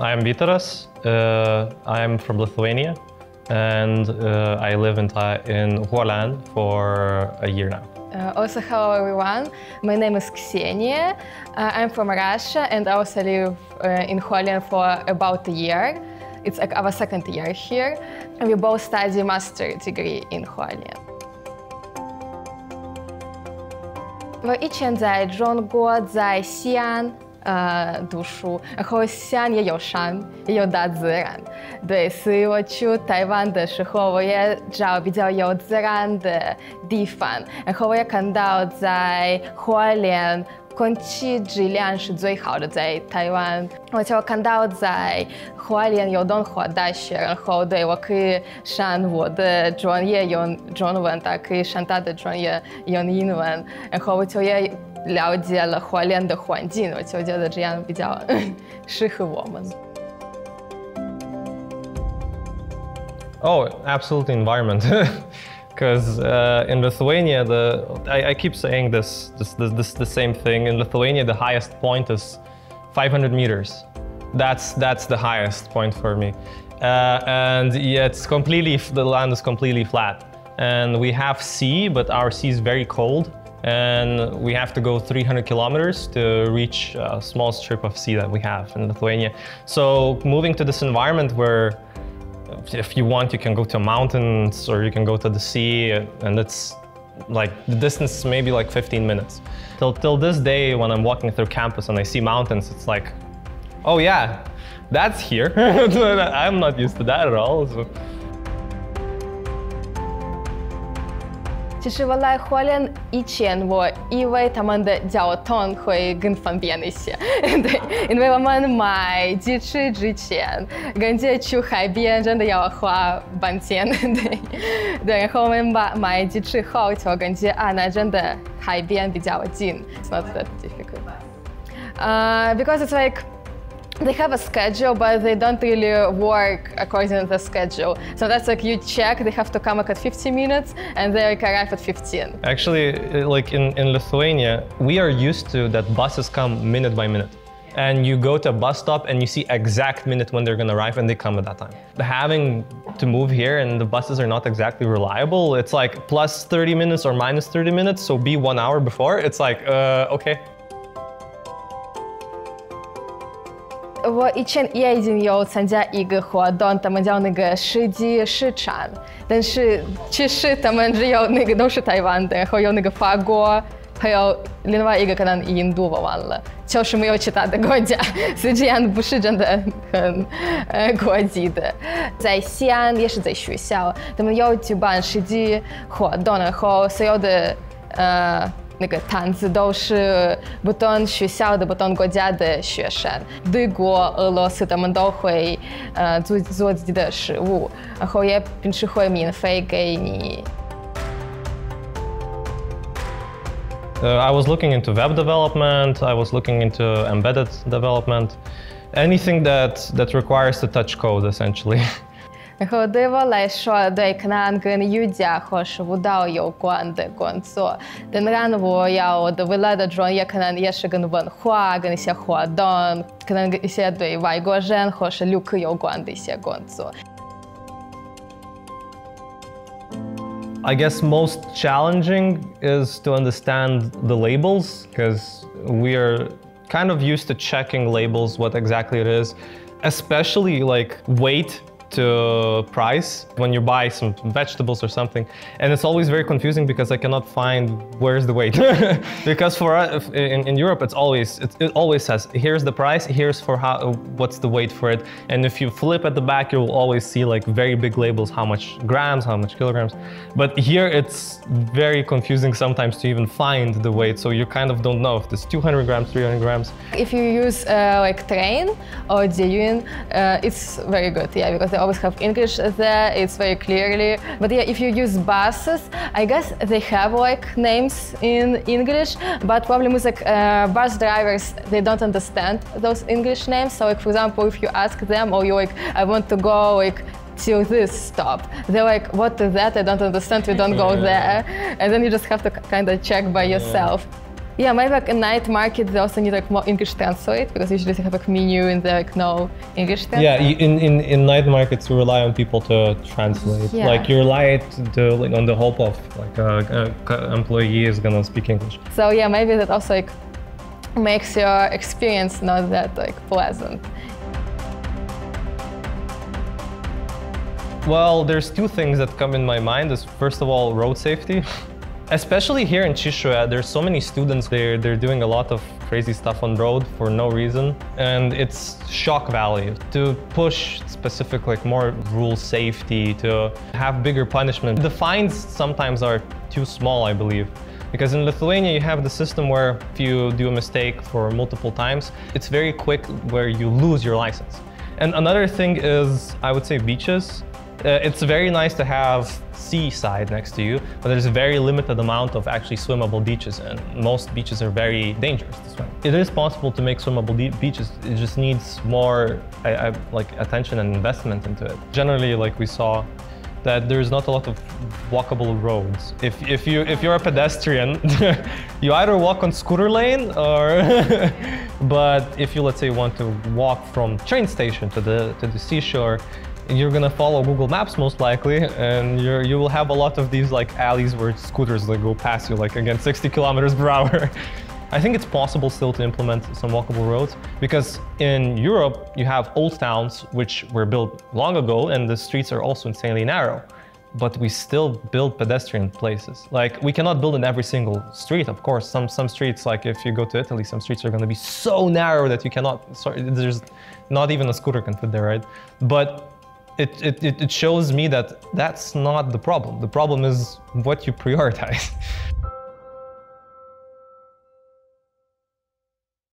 I'm Vytaras. I'm from Lithuania, and I live in Hualien for a year now. Also, hello everyone. My name is Ksenia. I'm from Russia, and I also live in Hualien for about a year. It's like our second year here. And we both study master degree in Hualien. 我以前在中国在西安读书，然后西安也有山，也有大自然。对，所以我去台湾的时候，我也找比较有自然的地方，然后我也看到在花莲空气质量是最好的，在台湾。我就看到在花莲有东华大学，然后对我可以上我的专业用中文，他可以上他的专业用英文，然后我就也了解了花莲的环境，我就觉得这样比较适合我们。Oh, absolutely environment. Because in Lithuania, I keep saying the same thing. In Lithuania, the highest point is 500 meters. That's the highest point for me. And yeah, the land is completely flat. And we have sea, but our sea is very cold. And we have to go 300 kilometers to reach a small strip of sea that we have in Lithuania. So moving to this environment where if you want, you can go to mountains or you can go to the sea, and it's like the distance is maybe like 15 minutes. Till this day, when I'm walking through campus and I see mountains, it's like, oh yeah, that's here. I'm not used to that at all. So. 其实我来花莲以前，我以为他们的交通会更方便一些，对，因为我们买鸡翅之前，感觉去海边真的要花半天，对，然后我们买鸡翅后就感觉那真的海边比较近。It's not that difficult. Because it's like they have a schedule, but they don't really work according to the schedule. So that's like you check, they have to come like at 15 minutes and they arrive at 15. Actually, like in Lithuania, we are used to that buses come minute by minute. And you go to a bus stop and you see exact minute when they're gonna arrive and they come at that time. Having to move here and the buses are not exactly reliable, it's like plus 30 minutes or minus 30 minutes, so be 1 hour before, it's like, okay. 我以前也已经有参加一个活动，他们叫那个世纪市场，但是其实他们只有那个都是台湾的，然后有那个法国，还有另外一个可能印度我忘了，就是没有其他的国家，所以这样不是真的很国际的。在西安也是在学校，他们有举办世纪活动，然后所有的那个摊子都是不同学校的、不同国家的学生，德国、俄罗斯他们都会做自己的食物，然后也平时会免费给你。I was looking into web development. I was looking into embedded development. Anything that requires to touch code, essentially. 然后对我来说，对可能跟瑜伽或是舞蹈有关的工作，当然我的未来的专业可能也是跟文化、跟一些活动，可能一些对外国人或是旅客有关的一些工作。I guess most challenging is to understand the labels, because we are kind of used to checking labels, what exactly it is, especially like weight to price when you buy some vegetables or something, and it's always very confusing because I cannot find where's the weight. Because for us in Europe, it always says here's the price, here's for what's the weight for it, and if you flip at the back, you'll always see like very big labels, how much grams, how much kilograms. But here it's very confusing sometimes to even find the weight, so you kind of don't know if it's 200 grams, 300 grams. If you use like train or Diyun, it's very good, yeah, because they always have English there, it's very clearly. But yeah, if you use buses, I guess they have like names in English, but problem is like bus drivers, they don't understand those English names. So like, for example, if you ask them, or you like, I want to go like to this stop, they're like, what is that? I don't understand, we don't go there. And then you just have to kind of check by yourself. Yeah, maybe like a night market, they also need like more English translate because usually they have like menu and there like no English translate. Yeah, in night markets you rely on people to translate. Yeah. Like you rely like on the hope of like a employee is gonna speak English. So yeah, maybe that also like makes your experience not that like pleasant. Well, there's two things that come in my mind. Is first of all road safety. Especially here in Chishuia, there's so many students there. They're doing a lot of crazy stuff on road for no reason, and it's shock value to push specific like more rule safety, to have bigger punishment. The fines sometimes are too small, I believe, because in Lithuania you have the system where if you do a mistake for multiple times, it's very quick where you lose your license. And another thing is, I would say, beaches. It's very nice to have seaside next to you, but there's a very limited amount of actually swimmable beaches, and most beaches are very dangerous to swim. It is possible to make swimmable beaches. It just needs more like attention and investment into it. Generally, like we saw, that there's not a lot of walkable roads. If you're a pedestrian, you either walk on scooter lane or but if you, let's say, want to walk from train station to the seashore, you're gonna follow Google Maps most likely, and you will have a lot of these like alleys where scooters like go past you like again 60 kilometers per hour. I think it's possible still to implement some walkable roads, because in Europe you have old towns which were built long ago and the streets are also insanely narrow, but we still build pedestrian places. Like, we cannot build in every single street, of course. Some streets, like if you go to Italy, some streets are going to be so narrow that you cannot, there's not even a scooter can fit there, right? But it shows me that that's not the problem. The problem is what you prioritize.